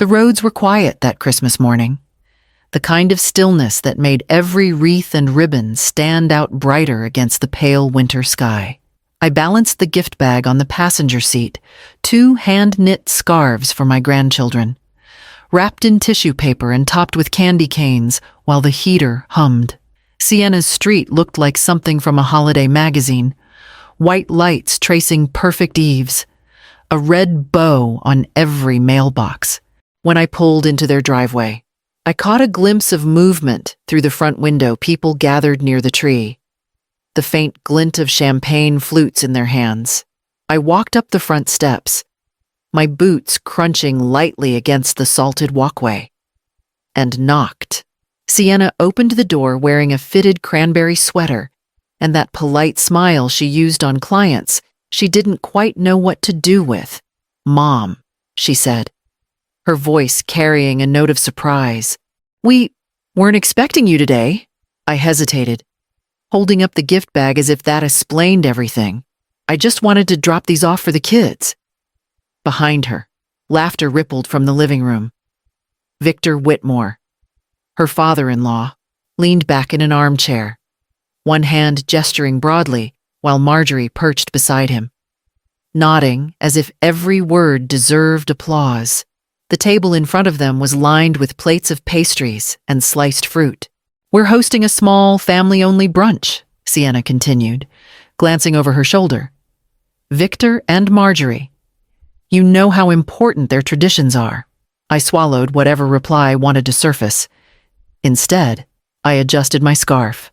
The roads were quiet that Christmas morning, the kind of stillness that made every wreath and ribbon stand out brighter against the pale winter sky. I balanced the gift bag on the passenger seat, 2 hand-knit scarves for my grandchildren, wrapped in tissue paper and topped with candy canes while the heater hummed. Sienna's street looked like something from a holiday magazine, white lights tracing perfect eaves, a red bow on every mailbox. When I pulled into their driveway, I caught a glimpse of movement through the front window, people gathered near the tree, the faint glint of champagne flutes in their hands. I walked up the front steps, my boots crunching lightly against the salted walkway, and knocked. Sienna opened the door wearing a fitted cranberry sweater and that polite smile she used on clients she didn't quite know what to do with. "Mom," she said, her voice carrying a note of surprise. "We weren't expecting you today." I hesitated, holding up the gift bag as if that explained everything. "I just wanted to drop these off for the kids." Behind her, laughter rippled from the living room. Victor Whitmore, her father-in-law, leaned back in an armchair, one hand gesturing broadly while Marjorie perched beside him, nodding as if every word deserved applause. The table in front of them was lined with plates of pastries and sliced fruit. "We're hosting a small, family-only brunch," Sienna continued, glancing over her shoulder. "Victor and Marjorie. You know how important their traditions are." I swallowed whatever reply wanted to surface. Instead, I adjusted my scarf,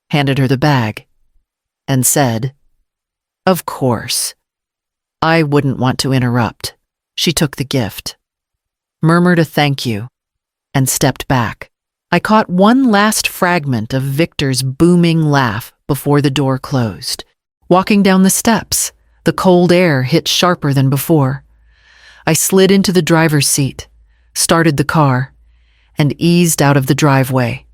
handed her the bag, and said, "Of course." I wouldn't want to interrupt. She took the gift, murmured a thank you, and stepped back. I caught one last fragment of Victor's booming laugh before the door closed. Walking down the steps, the cold air hit sharper than before. I slid into the driver's seat, started the car, and eased out of the driveway,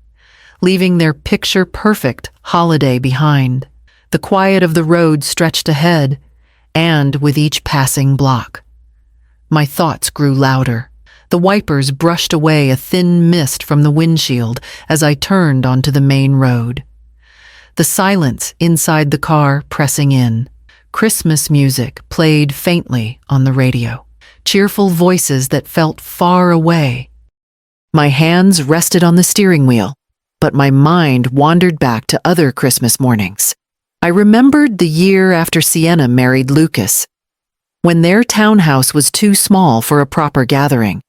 leaving their picture-perfect holiday behind. The quiet of the road stretched ahead, and with each passing block, my thoughts grew louder. The wipers brushed away a thin mist from the windshield as I turned onto the main road. The silence inside the car pressing in. Christmas music played faintly on the radio, cheerful voices that felt far away. My hands rested on the steering wheel, but my mind wandered back to other Christmas mornings. I remembered the year after Sienna married Lucas, when their townhouse was too small for a proper gathering.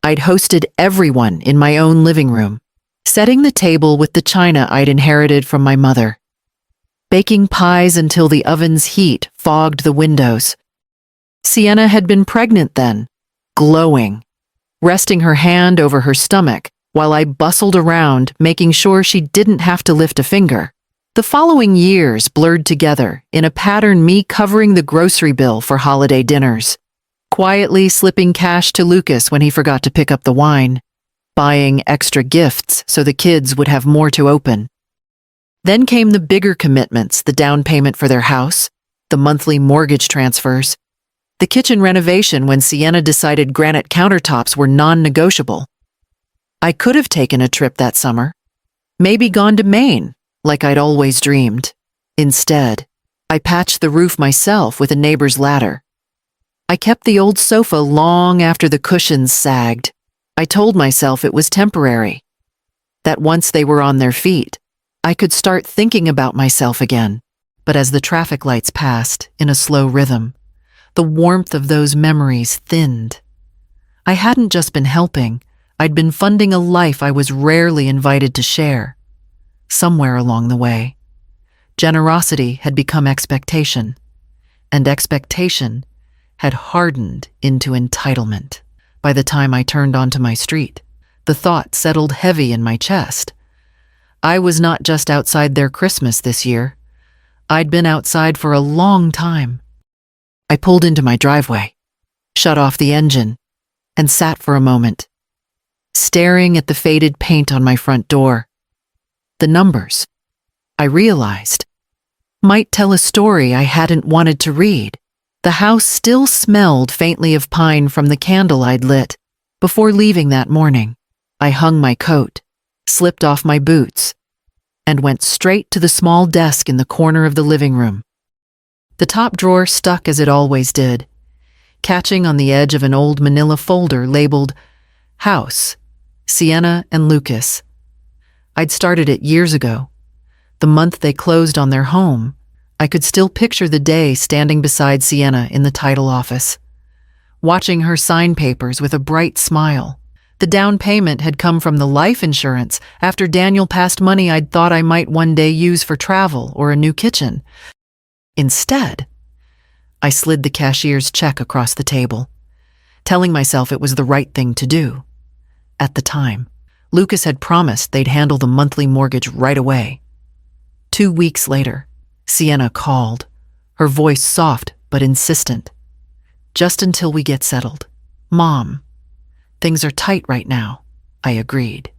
I'd hosted everyone in my own living room, setting the table with the china I'd inherited from my mother, baking pies until the oven's heat fogged the windows. Sienna had been pregnant then, glowing, resting her hand over her stomach while I bustled around making sure she didn't have to lift a finger. The following years blurred together in a pattern, me covering the grocery bill for holiday dinners, quietly slipping cash to Lucas when he forgot to pick up the wine, buying extra gifts so the kids would have more to open. Then came the bigger commitments, the down payment for their house, the monthly mortgage transfers, the kitchen renovation when Sienna decided granite countertops were non-negotiable. I could have taken a trip that summer, maybe gone to Maine, like I'd always dreamed. Instead, I patched the roof myself with a neighbor's ladder. I kept the old sofa long after the cushions sagged. I told myself it was temporary, that once they were on their feet, I could start thinking about myself again. But as the traffic lights passed in a slow rhythm, the warmth of those memories thinned. I hadn't just been helping, I'd been funding a life I was rarely invited to share. Somewhere along the way, generosity had become expectation, and expectation had hardened into entitlement. By the time I turned onto my street, the thought settled heavy in my chest. I was not just outside their Christmas this year. I'd been outside for a long time. I pulled into my driveway, shut off the engine, and sat for a moment, staring at the faded paint on my front door. The numbers, I realized, might tell a story I hadn't wanted to read. The house still smelled faintly of pine from the candle I'd lit, Before leaving that morning, I hung my coat, slipped off my boots, and went straight to the small desk in the corner of the living room. The top drawer stuck as it always did, catching on the edge of an old manila folder labeled House, Sienna and Lucas. I'd started it years ago. The month they closed on their home, I could still picture the day standing beside Sienna in the title office, watching her sign papers with a bright smile. The down payment had come from the life insurance after Daniel passed money I'd thought I might one day use for travel or a new kitchen. Instead, I slid the cashier's check across the table, telling myself it was the right thing to do. At the time, Lucas had promised they'd handle the monthly mortgage right away. 2 weeks later, Sienna called, her voice soft but insistent. "Just until we get settled. Mom, things are tight right now," I agreed,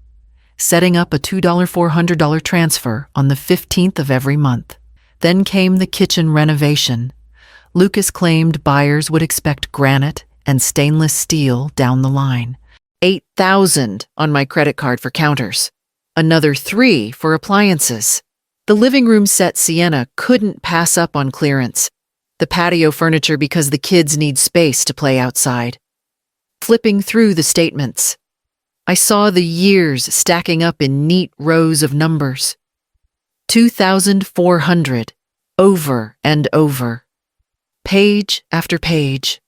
setting up a $400 transfer on the 15th of every month. Then came the kitchen renovation. Lucas claimed buyers would expect granite and stainless steel down the line. $8,000 on my credit card for counters. Another $3,000 for appliances. The living room set Sienna couldn't pass up on clearance. The patio furniture because the kids need space to play outside. Flipping through the statements, I saw the years stacking up in neat rows of numbers. 2,400, over and over. Page after page.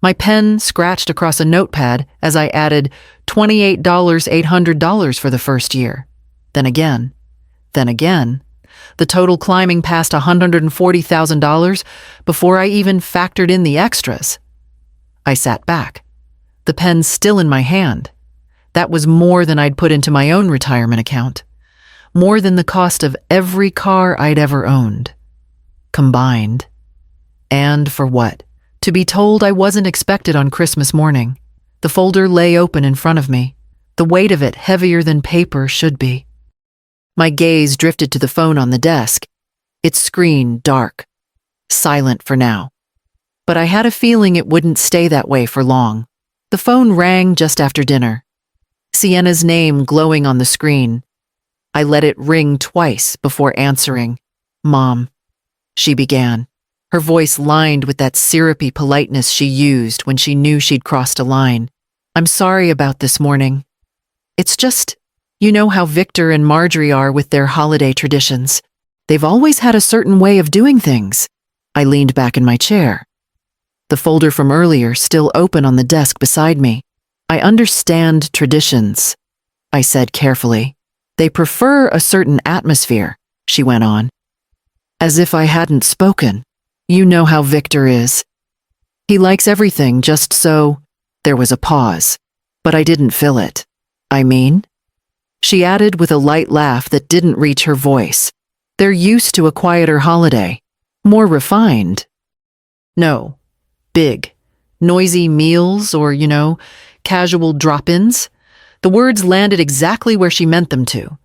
My pen scratched across a notepad as I added $28,800 for the first year. Then again, the total climbing past $140,000 before I even factored in the extras. I sat back, the pen still in my hand. That was more than I'd put into my own retirement account. More than the cost of every car I'd ever owned, combined. And for what? To be told I wasn't expected on Christmas morning. The folder lay open in front of me, the weight of it heavier than paper should be. My gaze drifted to the phone on the desk, its screen dark, silent for now. But I had a feeling it wouldn't stay that way for long. The phone rang just after dinner. Sienna's name glowing on the screen. I let it ring twice before answering. "Mom," she began, her voice lined with that syrupy politeness she used when she knew she'd crossed a line. "I'm sorry about this morning. It's just, you know how Victor and Marjorie are with their holiday traditions. They've always had a certain way of doing things." I leaned back in my chair, the folder from earlier still open on the desk beside me. "I understand traditions," I said carefully. "They prefer a certain atmosphere," she went on, as if I hadn't spoken. "You know how Victor is. He likes everything just so." There was a pause, but I didn't fill it. "I mean?" She added with a light laugh that didn't reach her voice. "They're used to a quieter holiday, more refined. No, big, noisy meals or, casual drop-ins." The words landed exactly where she meant them to.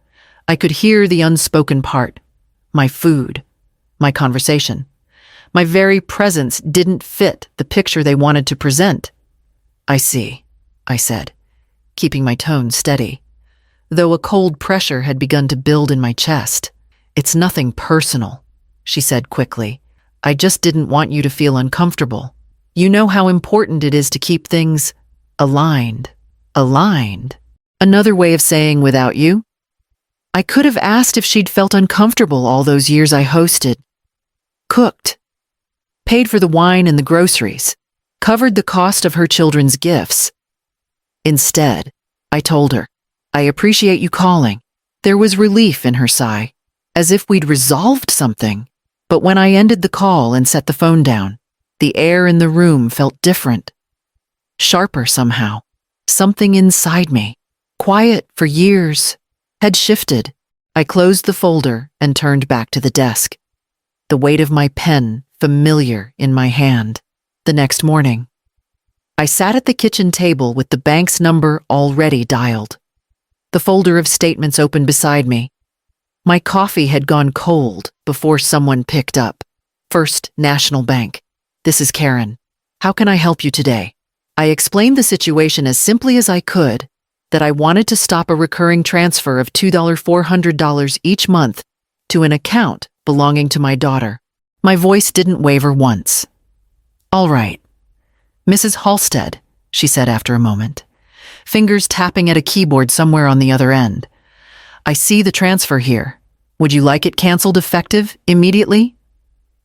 I could hear the unspoken part. My food, my conversation. My very presence didn't fit the picture they wanted to present. "I see," I said, keeping my tone steady, though a cold pressure had begun to build in my chest. "It's nothing personal," she said quickly. "I just didn't want you to feel uncomfortable. You know how important it is to keep things aligned." Aligned? Another way of saying without you? I could have asked if she'd felt uncomfortable all those years I hosted, cooked, paid for the wine and the groceries, covered the cost of her children's gifts. Instead, I told her, "I appreciate you calling." There was relief in her sigh, as if we'd resolved something. But when I ended the call and set the phone down, the air in the room felt different, sharper somehow. Something inside me, quiet for years, had shifted. I closed the folder and turned back to the desk, the weight of my pen familiar in my hand. The next morning, I sat at the kitchen table with the bank's number already dialed, the folder of statements open beside me. My coffee had gone cold before someone picked up. "First National Bank. This is Karen. How can I help you today?" I explained the situation as simply as I could, that I wanted to stop a recurring transfer of $400 each month to an account belonging to my daughter. My voice didn't waver once. "All right. Mrs. Halstead," she said after a moment, fingers tapping at a keyboard somewhere on the other end. "I see the transfer here. Would you like it canceled effective immediately?"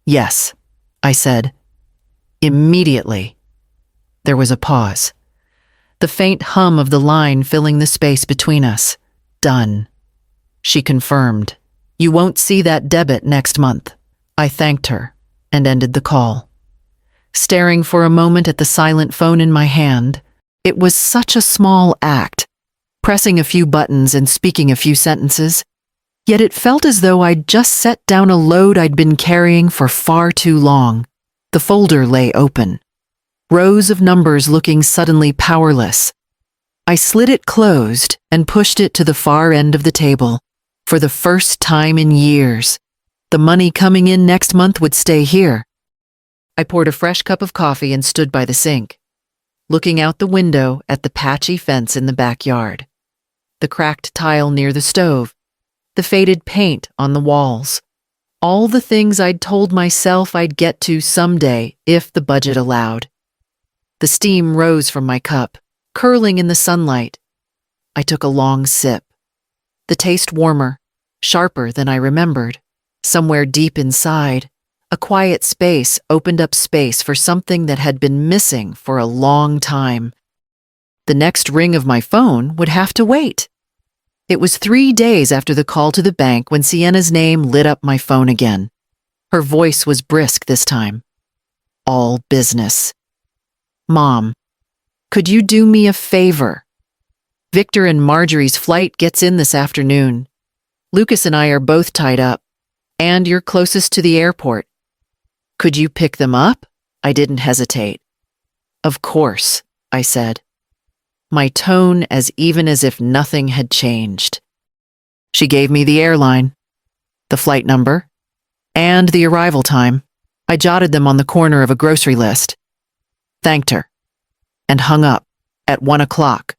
"Yes," I said. "Immediately." There was a pause. The faint hum of the line filling the space between us. "Done." She confirmed. "You won't see that debit next month." I thanked her and ended the call. Staring for a moment at the silent phone in my hand, it was such a small act, pressing a few buttons and speaking a few sentences, yet it felt as though I'd just set down a load I'd been carrying for far too long. The folder lay open, rows of numbers looking suddenly powerless. I slid it closed and pushed it to the far end of the table. For the first time in years, the money coming in next month would stay here. I poured a fresh cup of coffee and stood by the sink, looking out the window at the patchy fence in the backyard, the cracked tile near the stove, the faded paint on the walls, all the things I'd told myself I'd get to someday if the budget allowed. The steam rose from my cup, curling in the sunlight. I took a long sip. The taste warmer, sharper than I remembered. Somewhere deep inside, a quiet space opened up space for something that had been missing for a long time. The next ring of my phone would have to wait. It was 3 days after the call to the bank when Sienna's name lit up my phone again. Her voice was brisk this time. All business. "Mom, could you do me a favor? Victor and Marjorie's flight gets in this afternoon. Lucas and I are both tied up, and you're closest to the airport. Could you pick them up?" I didn't hesitate. "Of course," I said, my tone as even as if nothing had changed. She gave me the airline, the flight number, and the arrival time. I jotted them on the corner of a grocery list, thanked her, and hung up at 1 o'clock.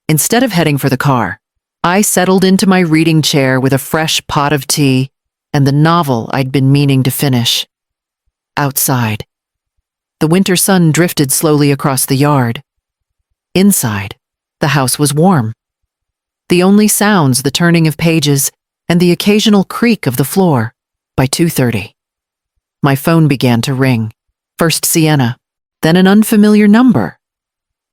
Instead of heading for the car, I settled into my reading chair with a fresh pot of tea and the novel I'd been meaning to finish. Outside, the winter sun drifted slowly across the yard. Inside, the house was warm. The only sounds the turning of pages and the occasional creak of the floor. By 2:30, my phone began to ring. First Sienna, then an unfamiliar number,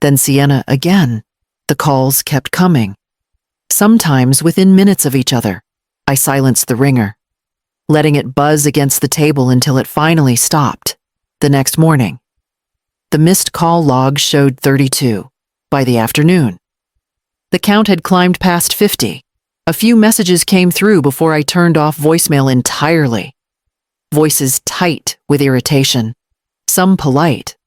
then Sienna again. The calls kept coming, sometimes within minutes of each other. I silenced the ringer, letting it buzz against the table until it finally stopped. The next morning, the missed call log showed 32. By the afternoon, the count had climbed past 50. A few messages came through before I turned off voicemail entirely. Voices tight with irritation, some polite,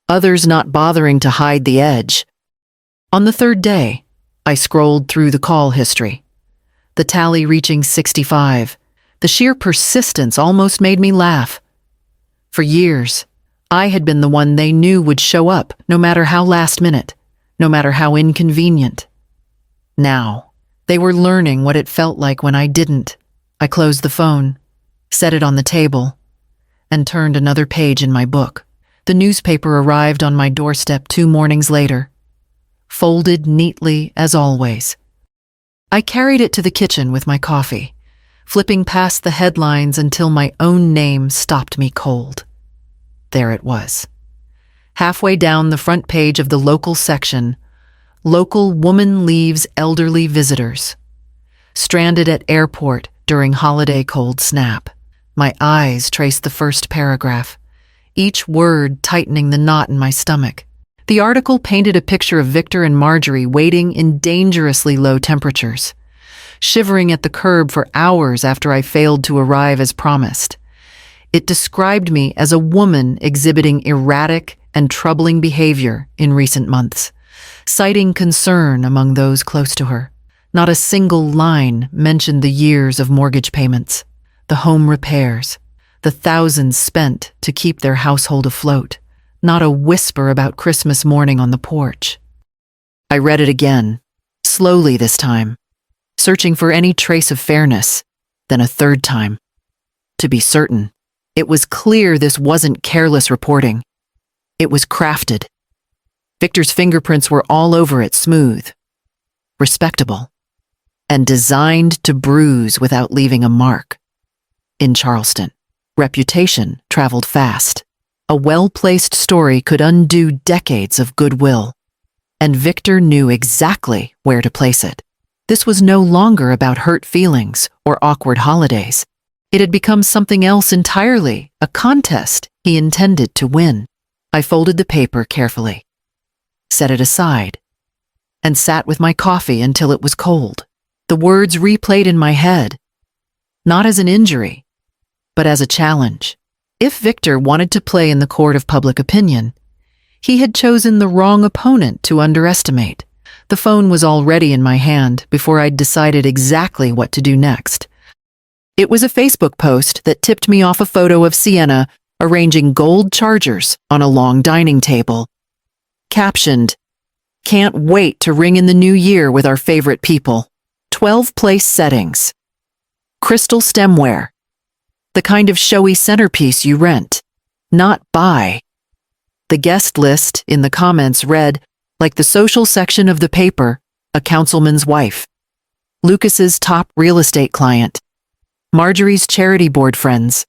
others not bothering to hide the edge. On the third day, I scrolled through the call history, the tally reaching 65. The sheer persistence almost made me laugh. For years, I had been the one they knew would show up, no matter how last minute, no matter how inconvenient. Now, they were learning what it felt like when I didn't. I closed the phone, set it on the table, and turned another page in my book. The newspaper arrived on my doorstep 2 mornings later, folded neatly as always. I carried it to the kitchen with my coffee, flipping past the headlines until my own name stopped me cold. There it was. Halfway down the front page of the local section, local woman leaves elderly visitors. Stranded at airport during holiday cold snap. My eyes traced the first paragraph, each word tightening the knot in my stomach. The article painted a picture of Victor and Marjorie waiting in dangerously low temperatures, shivering at the curb for hours after I failed to arrive as promised. It described me as a woman exhibiting erratic and troubling behavior in recent months, citing concern among those close to her. Not a single line mentioned the years of mortgage payments, the home repairs, the thousands spent to keep their household afloat, not a whisper about Christmas morning on the porch. I read it again, slowly this time, searching for any trace of fairness, then a third time. To be certain, it was clear this wasn't careless reporting. It was crafted. Victor's fingerprints were all over it, smooth, respectable, and designed to bruise without leaving a mark. In Charleston, reputation traveled fast. A well-placed story could undo decades of goodwill, and Victor knew exactly where to place it. This was no longer about hurt feelings or awkward holidays. It had become something else entirely, a contest he intended to win. I folded the paper carefully, set it aside, and sat with my coffee until it was cold. The words replayed in my head, not as an injury, but as a challenge. If Victor wanted to play in the court of public opinion, he had chosen the wrong opponent to underestimate. The phone was already in my hand before I'd decided exactly what to do next. It was a Facebook post that tipped me off a photo of Sienna arranging gold chargers on a long dining table. Captioned, "Can't wait to ring in the new year with our favorite people. 12 place settings. Crystal stemware. The kind of showy centerpiece you rent, not buy." The guest list in the comments read, like the social section of the paper, a councilman's wife, Lucas's top real estate client, Marjorie's charity board friends.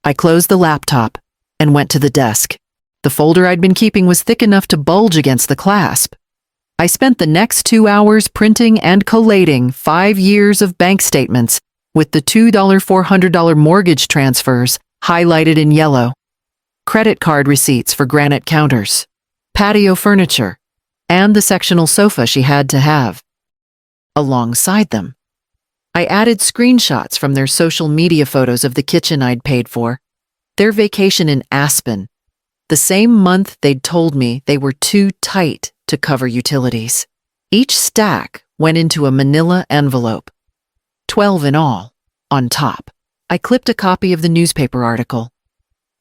I closed the laptop and went to the desk. The folder I'd been keeping was thick enough to bulge against the clasp. I spent the next 2 hours printing and collating 5 years of bank statements with the $2,400 mortgage transfers highlighted in yellow, credit card receipts for granite counters, patio furniture, and the sectional sofa she had to have. Alongside them, I added screenshots from their social media photos of the kitchen I'd paid for, their vacation in Aspen, the same month they'd told me they were too tight to cover utilities. Each stack went into a manila envelope, 12 in all, on top. I clipped a copy of the newspaper article.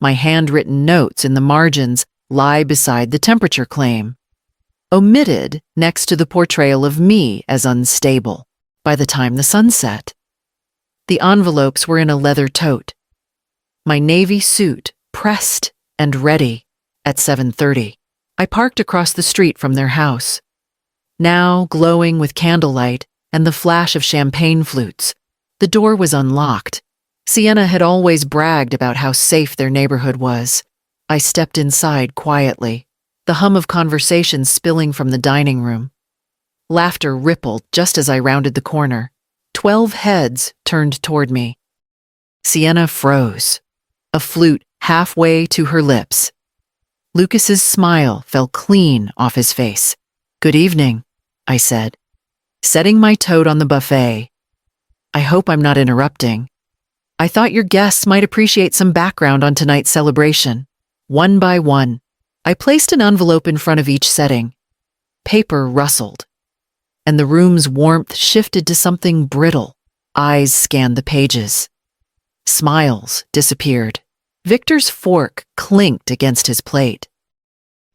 My handwritten notes in the margins lie beside the temperature claim, omitted next to the portrayal of me as unstable. By the time the sun set, the envelopes were in a leather tote. My navy suit pressed and ready at 7:30. I parked across the street from their house, now glowing with candlelight and the flash of champagne flutes. The door was unlocked. Sienna had always bragged about how safe their neighborhood was. I stepped inside quietly, the hum of conversation spilling from the dining room. Laughter rippled just as I rounded the corner. 12 heads turned toward me. Sienna froze, a flute halfway to her lips. Lucas's smile fell clean off his face. "Good evening," I said, setting my tote on the buffet. "I hope I'm not interrupting. I thought your guests might appreciate some background on tonight's celebration." One by one, I placed an envelope in front of each setting. Paper rustled, and the room's warmth shifted to something brittle. Eyes scanned the pages. Smiles disappeared. Victor's fork clinked against his plate.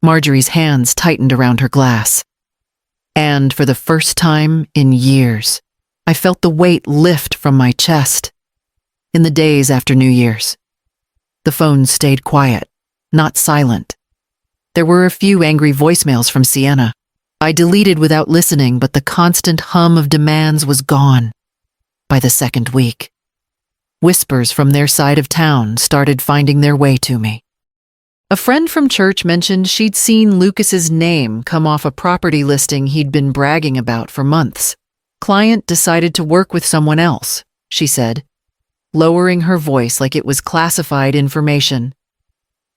Marjorie's hands tightened around her glass. And for the first time in years, I felt the weight lift from my chest. In the days after New Year's, the phone stayed quiet, not silent. There were a few angry voicemails from Sienna. I deleted without listening, but the constant hum of demands was gone. By the second week, whispers from their side of town started finding their way to me. A friend from church mentioned she'd seen Lucas's name come off a property listing he'd been bragging about for months. "Client decided to work with someone else," she said, lowering her voice like it was classified information.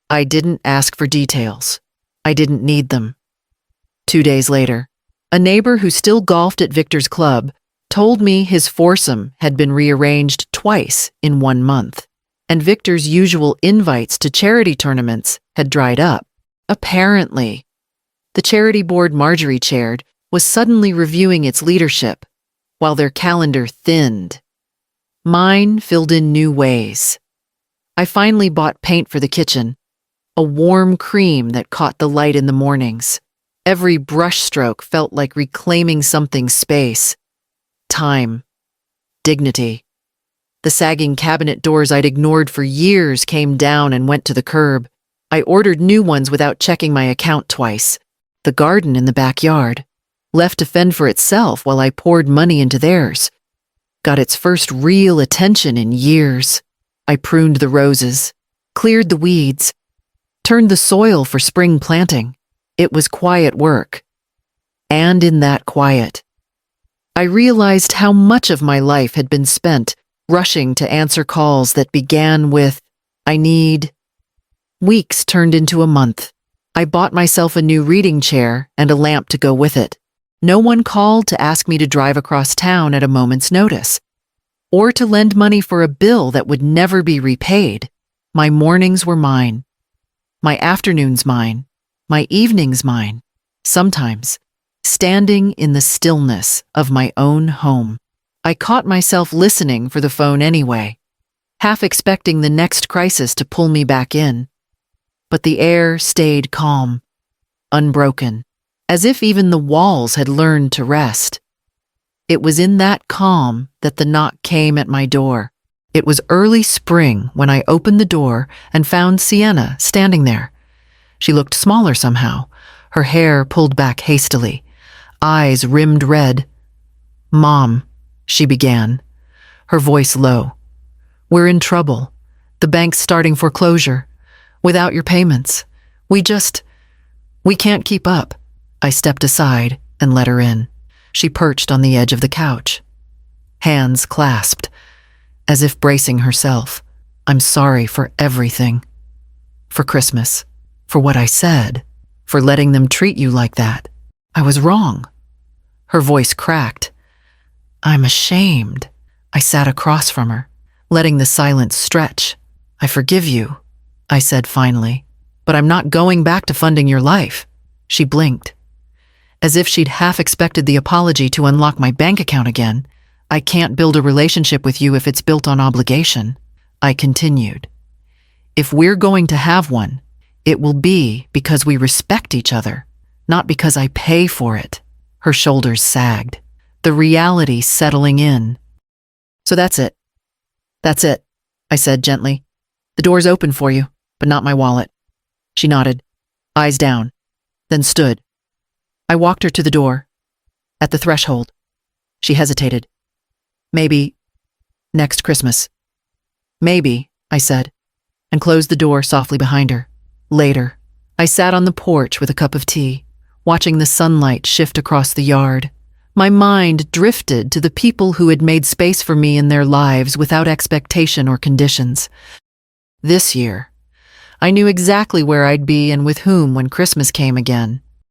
I didn't ask for details. I didn't need them. 2 days later, a neighbor who still golfed at Victor's club told me his foursome had been rearranged twice in 1 month, and Victor's usual invites to charity tournaments had dried up. Apparently, the charity board Marjorie chaired was suddenly reviewing its leadership, while their calendar thinned. Mine filled in new ways. I finally bought paint for the kitchen, a warm cream that caught the light in the mornings. Every brushstroke felt like reclaiming something's space, time, dignity. The sagging cabinet doors I'd ignored for years came down and went to the curb. I ordered new ones without checking my account twice. The garden in the backyard, left to fend for itself while I poured money into theirs, got its first real attention in years. I pruned the roses, cleared the weeds, turned the soil for spring planting. It was quiet work. And in that quiet, I realized how much of my life had been spent rushing to answer calls that began with, "I need." Weeks turned into a month. I bought myself a new reading chair and a lamp to go with it. No one called to ask me to drive across town at a moment's notice, or to lend money for a bill that would never be repaid. My mornings were mine, my afternoons mine, my evenings mine, sometimes standing in the stillness of my own home. I caught myself listening for the phone anyway, half expecting the next crisis to pull me back in. But the air stayed calm, unbroken, as if even the walls had learned to rest. It was in that calm that the knock came at my door. It was early spring when I opened the door and found Sienna standing there. She looked smaller somehow, her hair pulled back hastily, eyes rimmed red. "Mom," she began, her voice low. "We're in trouble. The bank's starting foreclosure. Without your payments. We can't keep up." I stepped aside and let her in. She perched on the edge of the couch, hands clasped, as if bracing herself. "I'm sorry for everything. For Christmas. For what I said. For letting them treat you like that. I was wrong." Her voice cracked. "I'm ashamed." I sat across from her, letting the silence stretch. "I forgive you," I said finally, "but I'm not going back to funding your life." She blinked, as if she'd half expected the apology to unlock my bank account again. "I can't build a relationship with you if it's built on obligation," I continued. "If we're going to have one, it will be because we respect each other, not because I pay for it." Her shoulders sagged, the reality settling in. "So that's it. That's it," I said gently. "The door's open for you, but not my wallet." She nodded, eyes down, then stood. I walked her to the door. At the threshold, she hesitated. "Maybe next Christmas." "Maybe," I said, and closed the door softly behind her. Later, I sat on the porch with a cup of tea, watching the sunlight shift across the yard. My mind drifted to the people who had made space for me in their lives without expectation or conditions. This year, I knew exactly where I'd be and with whom when Christmas came again.